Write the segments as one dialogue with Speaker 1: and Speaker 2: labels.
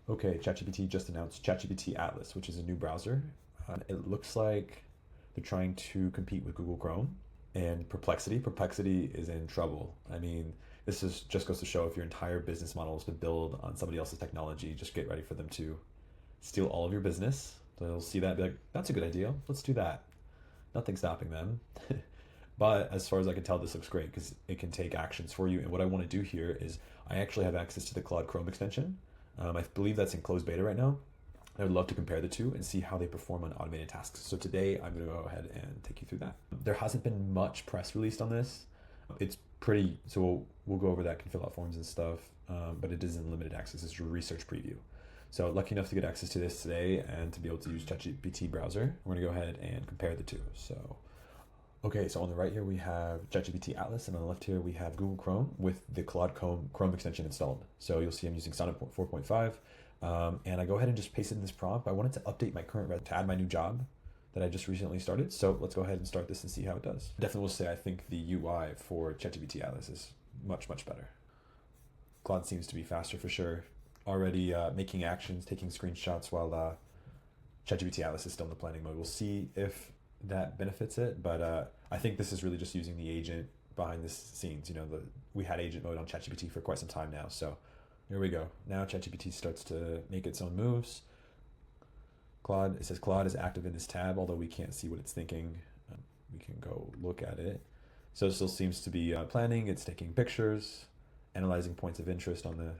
Speaker 1: Okay, ChatGPT just announced ChatGPT Atlas, which is a new browser. It looks like they're trying to compete with Google Chrome and Perplexity. Perplexity is in trouble. I mean, this is just goes to show if your entire business model is to build on somebody else's technology, just get ready for them to steal all of your business. So they'll see that and be like, that's a good idea. Let's do that. Nothing's stopping them. But as far as I can tell, this looks great because it can take actions for you. And what I want to do here is I actually have access to the Claude Chrome extension. I believe that's in closed beta right now. I would love to compare the two and see how they perform on automated tasks. So today I'm going to go ahead and take you through that. There hasn't been much press released on this. It's pretty, so we'll go over that, can fill out forms and stuff, but it is in limited access. It's a research preview. So lucky enough to get access to this today and to be able to use ChatGPT browser. We're going to go ahead and compare the two. So okay, so on the right here we have ChatGPT Atlas, and on the left here we have Google Chrome with the Claude Chrome extension installed. So you'll see I'm using Sonnet 4.5, and I go ahead and just paste in this prompt. I wanted to update my current resume to add my new job that I just recently started. So let's go ahead and start this and see how it does. Definitely will say I think the UI for ChatGPT Atlas is much, much better. Claude seems to be faster for sure. Already making actions, taking screenshots while ChatGPT Atlas is still in the planning mode. We'll see if that benefits it, but I think this is really just using the agent behind the scenes. You know, we had agent mode on ChatGPT for quite some time now, so here we go. Now ChatGPT starts to make its own moves. Claude, it says Claude is active in this tab, although we can't see what it's thinking. We can go look at it. So it still seems to be planning. It's taking pictures, analyzing points of interest on the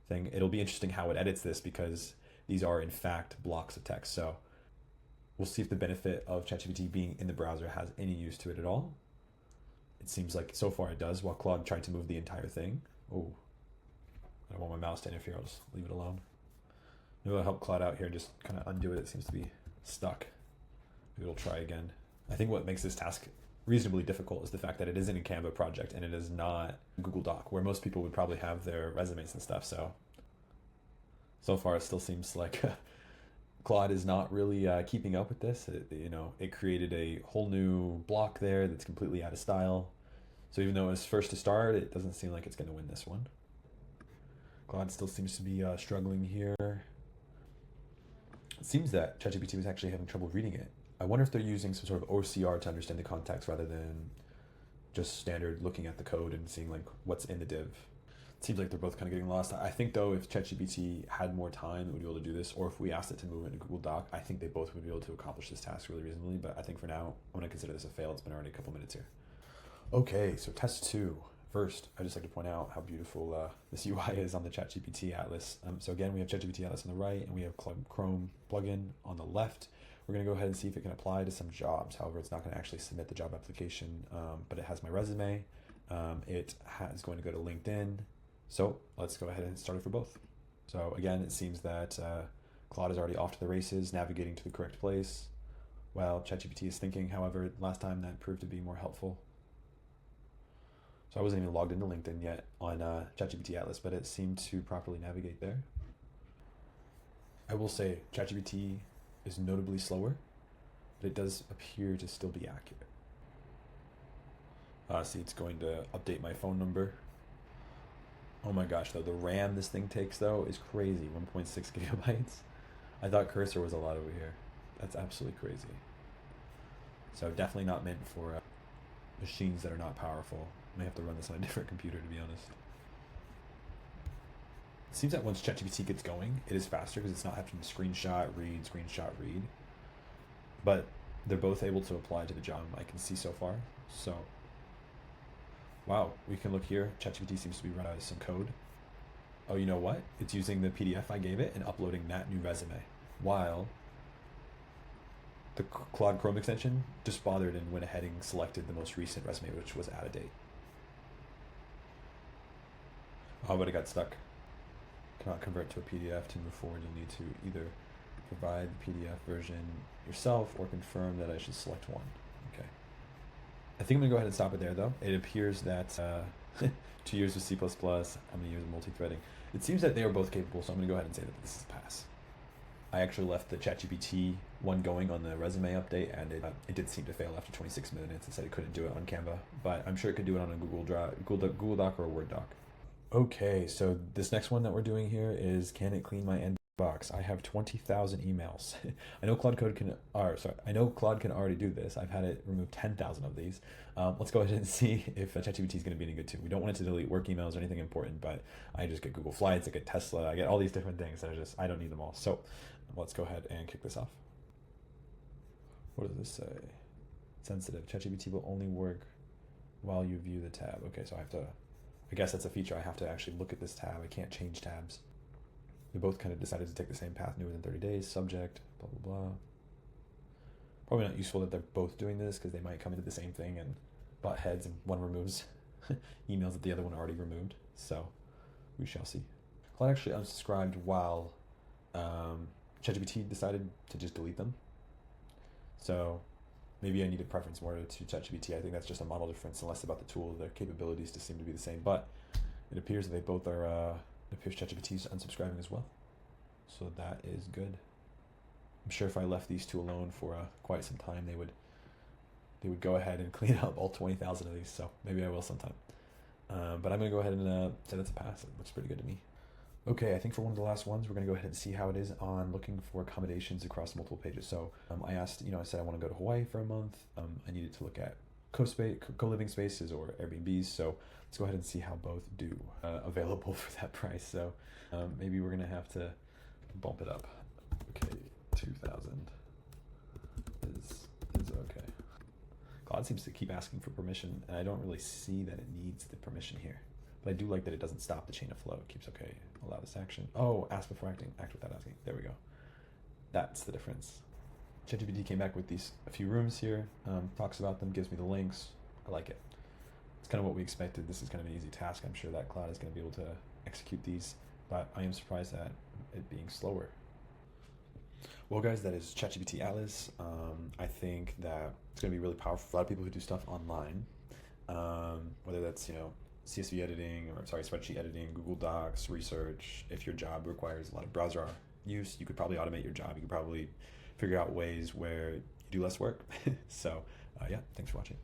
Speaker 1: thing. It'll be interesting how it edits this because these are in fact blocks of text. So we'll see if the benefit of ChatGPT being in the browser has any use to it at all. It seems like so far it does, while Claude tried to move the entire thing. Oh, I don't want my mouse to interfere. I'll just leave it alone. Maybe I'll help Claude out here and just kind of undo it. It seems to be stuck. Maybe we'll try again. I think what makes this task reasonably difficult is the fact that it isn't a Canva project and it is not Google Doc, where most people would probably have their resumes and stuff. So far it still seems like Claude is not really keeping up with this. It created a whole new block there that's completely out of style. So even though it was first to start, it doesn't seem like it's going to win this one. Claude still seems to be struggling here. It seems that ChatGPT was actually having trouble reading it. I wonder if they're using some sort of OCR to understand the context rather than just standard looking at the code and seeing like what's in the div. It seems like they're both kind of getting lost. I think though, if ChatGPT had more time, it would be able to do this, or if we asked it to move into Google Doc, I think they both would be able to accomplish this task really reasonably, but I think for now, I'm going to consider this a fail. It's been already a couple minutes here. Okay, so test 2. First, I'd just like to point out how beautiful this UI is on the ChatGPT Atlas. So again, we have ChatGPT Atlas on the right, and we have Chrome plugin on the left. We're going to go ahead and see if it can apply to some jobs. However, it's not going to actually submit the job application, but it has my resume. It is going to go to LinkedIn. So let's go ahead and start it for both. So again, it seems that Claude is already off to the races, navigating to the correct place, while ChatGPT is thinking. However, last time that proved to be more helpful. So I wasn't even logged into LinkedIn yet on ChatGPT Atlas, but it seemed to properly navigate there. I will say ChatGPT is notably slower, but it does appear to still be accurate. See, it's going to update my phone number. Oh my gosh, though, the RAM this thing takes, though, is crazy. 1.6 gigabytes. I thought Cursor was a lot over here. That's absolutely crazy. So definitely not meant for machines that are not powerful. I may have to run this on a different computer, to be honest. It seems that once ChatGPT gets going, it is faster because it's not having to screenshot, read. But they're both able to apply to the job I can see so far. So, wow, we can look here. ChatGPT seems to be running some code. Oh, you know what? It's using the PDF I gave it and uploading that new resume. While the Claude Chrome extension just bothered and went ahead and selected the most recent resume, which was out of date. Oh, but it got stuck. Cannot convert to a PDF. To move forward, you'll need to either provide the PDF version yourself or confirm that I should select one. Okay. I think I'm going to go ahead and stop it there, though. It appears that 2 years with C++, how many years of multi-threading. It seems that they are both capable, so I'm going to go ahead and say that this is a pass. I actually left the ChatGPT one going on the resume update, and it did seem to fail after 26 minutes. It said it couldn't do it on Canva, but I'm sure it could do it on a Google Doc or a Word doc. Okay, so this next one that we're doing here is can it clean my inbox? I have 20,000 emails. I know Claude Code can, or sorry, I know Claude can already do this. I've had it remove 10,000 of these. Let's go ahead and see if ChatGPT is going to be any good too. We don't want it to delete work emails or anything important, but I just get Google Flights, I get Tesla, I get all these different things that I don't need them all. So let's go ahead and kick this off. What does this say? Sensitive. ChatGPT will only work while you view the tab. Okay, so I guess that's a feature. I have to actually look at this tab. I can't change tabs. We both kind of decided to take the same path, new within 30 days, subject, blah, blah, blah. Probably not useful that they're both doing this because they might come into the same thing and butt heads and one removes emails that the other one already removed. So we shall see. Claude actually unsubscribed while ChatGPT decided to just delete them. So maybe I need a preference more to ChatGPT. I think that's just a model difference and less about the tool. Their capabilities to seem to be the same, but it appears that they both are, it appears ChatGPT's unsubscribing as well. So that is good. I'm sure if I left these two alone for quite some time, they would go ahead and clean up all 20,000 of these. So maybe I will sometime. But I'm going to go ahead and say that's a pass. It looks pretty good to me. Okay, I think for one of the last ones, we're going to go ahead and see how it is on looking for accommodations across multiple pages. So I asked, I said I want to go to Hawaii for a month. I needed to look at co-living spaces or Airbnbs. So let's go ahead and see how both do available for that price. So maybe we're going to have to bump it up. Okay, 2,000 is okay. Claude seems to keep asking for permission, and I don't really see that it needs the permission here. But I do like that it doesn't stop the chain of flow. It keeps, okay, allow this action. Oh, ask before acting, act without asking. There we go. That's the difference. ChatGPT came back with a few rooms here, talks about them, gives me the links. I like it. It's kind of what we expected. This is kind of an easy task. I'm sure that Claude is going to be able to execute these, but I am surprised at it being slower. Well, guys, that is ChatGPT Atlas. I think that it's going to be really powerful for a lot of people who do stuff online, whether that's, CSV editing, spreadsheet editing, Google Docs, research. If your job requires a lot of browser use, you could probably automate your job. You could probably figure out ways where you do less work. So, yeah, thanks for watching.